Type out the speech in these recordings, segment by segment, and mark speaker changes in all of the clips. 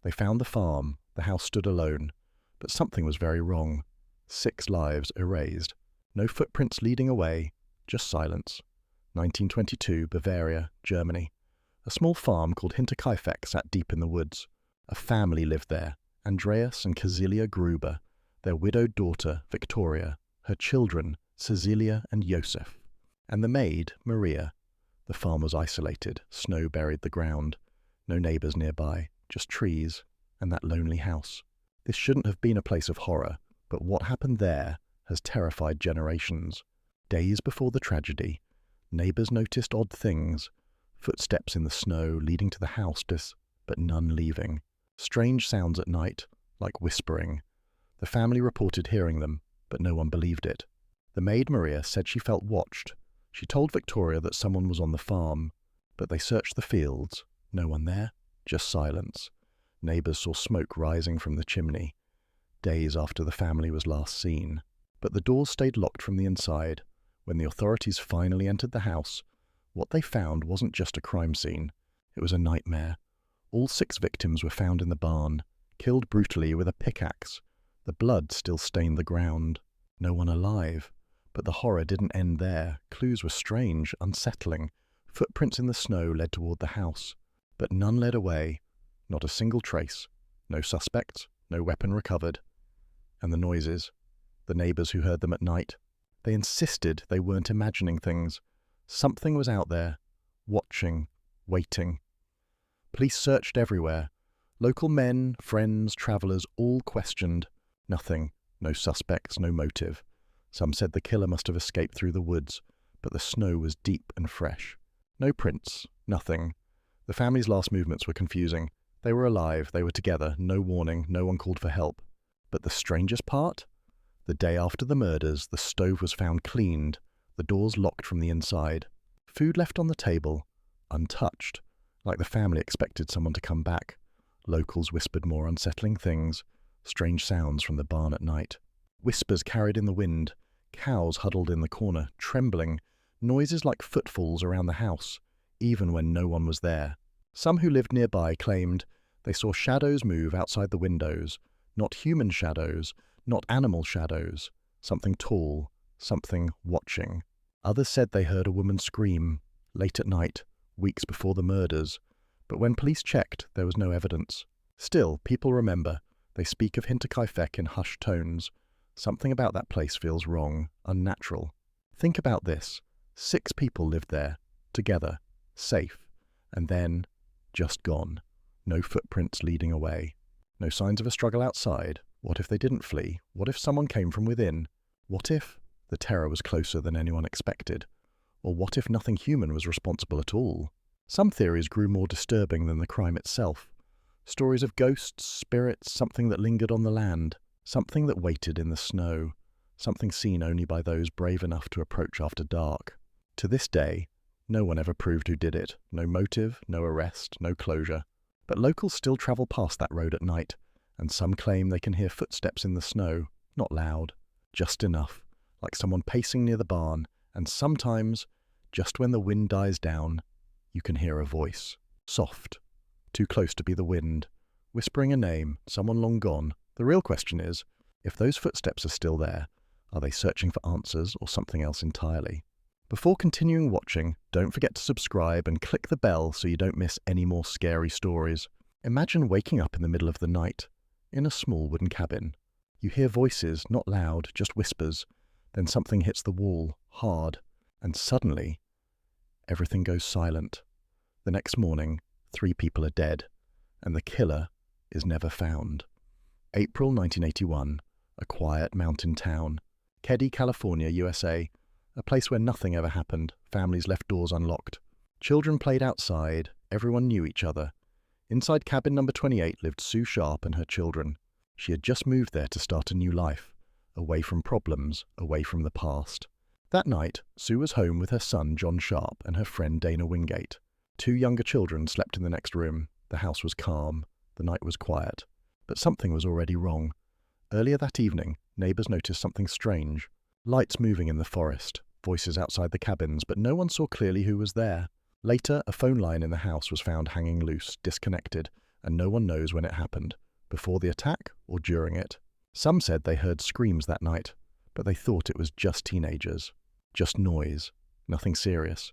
Speaker 1: They found the farm. The house stood alone. But something was very wrong. 6 lives erased. No footprints leading away, just silence. 1922, Bavaria, Germany. A small farm called Hinterkaifeck sat deep in the woods. A family lived there, Andreas and Cecilia Gruber, their widowed daughter, Victoria, her children, Cecilia and Josef, and the maid, Maria. The farm was isolated, snow buried the ground. No neighbours nearby, just trees, and that lonely house. This shouldn't have been a place of horror, but what happened there has terrified generations. Days before the tragedy, neighbours noticed odd things, footsteps in the snow leading to the house, but none leaving. Strange sounds at night, like whispering. The family reported hearing them, but no one believed it. The maid Maria said she felt watched. She told Victoria that someone was on the farm, but they searched the fields. No one there, just silence. Neighbours saw smoke rising from the chimney. Days after the family was last seen. But the doors stayed locked from the inside. When the authorities finally entered the house, what they found wasn't just a crime scene. It was a nightmare. All 6 victims were found in the barn, killed brutally with a pickaxe. The blood still stained the ground. No one alive. But the horror didn't end there. Clues were strange, unsettling. Footprints in the snow led toward the house. But none led away. Not a single trace. No suspects, no weapon recovered. And the noises. The neighbours who heard them at night. They insisted they weren't imagining things. Something was out there, watching, waiting. Police searched everywhere. Local men, friends, travellers, all questioned. Nothing. No suspects, no motive. Some said the killer must have escaped through the woods, but the snow was deep and fresh. No prints. Nothing. The family's last movements were confusing. They were alive, they were together, no warning, no one called for help. But the strangest part? The day after the murders, the stove was found cleaned, the doors locked from the inside. Food left on the table, untouched, like the family expected someone to come back. Locals whispered more unsettling things, strange sounds from the barn at night. Whispers carried in the wind, cows huddled in the corner, trembling, noises like footfalls around the house, even when no one was there. Some who lived nearby claimed they saw shadows move outside the windows, not human shadows, not animal shadows, something tall, something watching. Others said they heard a woman scream, late at night, weeks before the murders, but when police checked, there was no evidence. Still, people remember. They speak of Hinterkaifeck in hushed tones. Something about that place feels wrong, unnatural. Think about this. 6 people lived there, together, safe, and then just gone. No footprints leading away. No signs of a struggle outside. What if they didn't flee? What if someone came from within? What if the terror was closer than anyone expected? Or what if nothing human was responsible at all? Some theories grew more disturbing than the crime itself. Stories of ghosts, spirits, something that lingered on the land, something that waited in the snow, something seen only by those brave enough to approach after dark. To this day, no one ever proved who did it. No motive, no arrest, no closure. But locals still travel past that road at night, and some claim they can hear footsteps in the snow, not loud, just enough, like someone pacing near the barn, and sometimes, just when the wind dies down, you can hear a voice, soft, too close to be the wind, whispering a name, someone long gone. The real question is, if those footsteps are still there, are they searching for answers or something else entirely? Before continuing watching, don't forget to subscribe and click the bell so you don't miss any more scary stories. Imagine waking up in the middle of the night, in a small wooden cabin. You hear voices, not loud, just whispers. Then something hits the wall, hard, and suddenly, everything goes silent. The next morning, 3 people are dead, and the killer is never found. April 1981, a quiet mountain town. Keddie, California, USA. A place where nothing ever happened. Families left doors unlocked. Children played outside. Everyone knew each other. Inside cabin number 28 lived Sue Sharp and her children. She had just moved there to start a new life, away from problems, away from the past. That night, Sue was home with her son John Sharp and her friend Dana Wingate. 2 younger children slept in the next room. The house was calm. The night was quiet. But something was already wrong. Earlier that evening, neighbours noticed something strange. Lights moving in the forest, voices outside the cabins, but no one saw clearly who was there. Later, a phone line in the house was found hanging loose, disconnected, and no one knows when it happened, before the attack or during it. Some said they heard screams that night, but they thought it was just teenagers, just noise, nothing serious.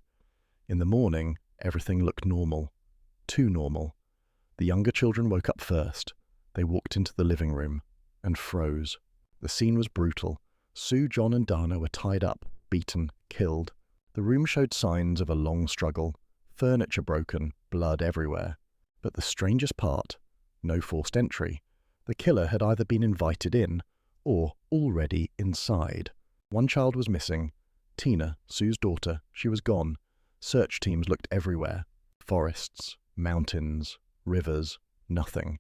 Speaker 1: In the morning, everything looked normal, too normal. The younger children woke up first. They walked into the living room and froze. The scene was brutal. Sue, John, and Dana were tied up, beaten, killed. The room showed signs of a long struggle, furniture broken, blood everywhere. But the strangest part, no forced entry. The killer had either been invited in or already inside. One child was missing. Tina, Sue's daughter, she was gone. Search teams looked everywhere. Forests, mountains, rivers, nothing.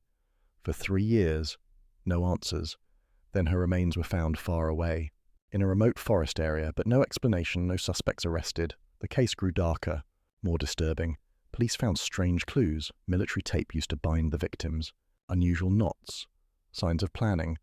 Speaker 1: For 3 years, no answers. Then her remains were found far away, in a remote forest area, but no explanation, no suspects arrested. The case grew darker, more disturbing. Police found strange clues, military tape used to bind the victims, unusual knots, signs of planning.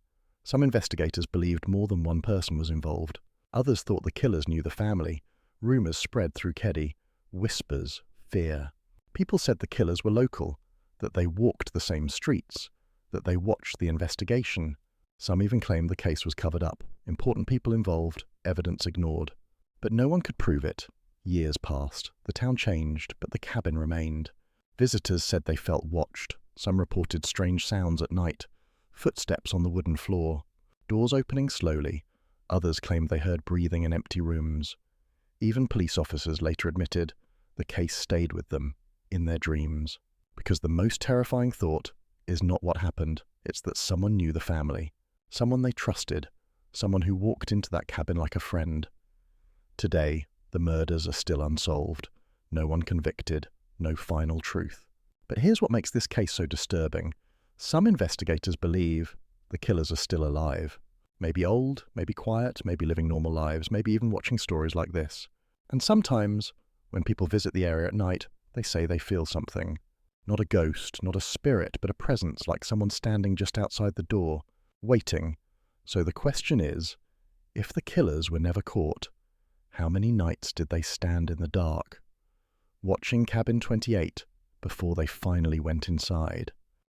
Speaker 1: Some investigators believed more than one person was involved. Others thought the killers knew the family. Rumors spread through Keddie. Whispers, fear. People said the killers were local, that they walked the same streets, that they watched the investigation. Some even claimed the case was covered up, important people involved, evidence ignored. But no one could prove it. Years passed. The town changed, but the cabin remained. Visitors said they felt watched. Some reported strange sounds at night, footsteps on the wooden floor, doors opening slowly. Others claimed they heard breathing in empty rooms. Even police officers later admitted the case stayed with them, in their dreams. Because the most terrifying thought is not what happened, it's that someone knew the family, someone they trusted, someone who walked into that cabin like a friend. Today, the murders are still unsolved, no one convicted, no final truth. But here's what makes this case so disturbing. Some investigators believe the killers are still alive. Maybe old, maybe quiet, maybe living normal lives, maybe even watching stories like this. And sometimes, when people visit the area at night, they say they feel something. Not a ghost, not a spirit, but a presence, like someone standing just outside the door, waiting. So the question is, if the killers were never caught, how many nights did they stand in the dark, watching Cabin 28 before they finally went inside?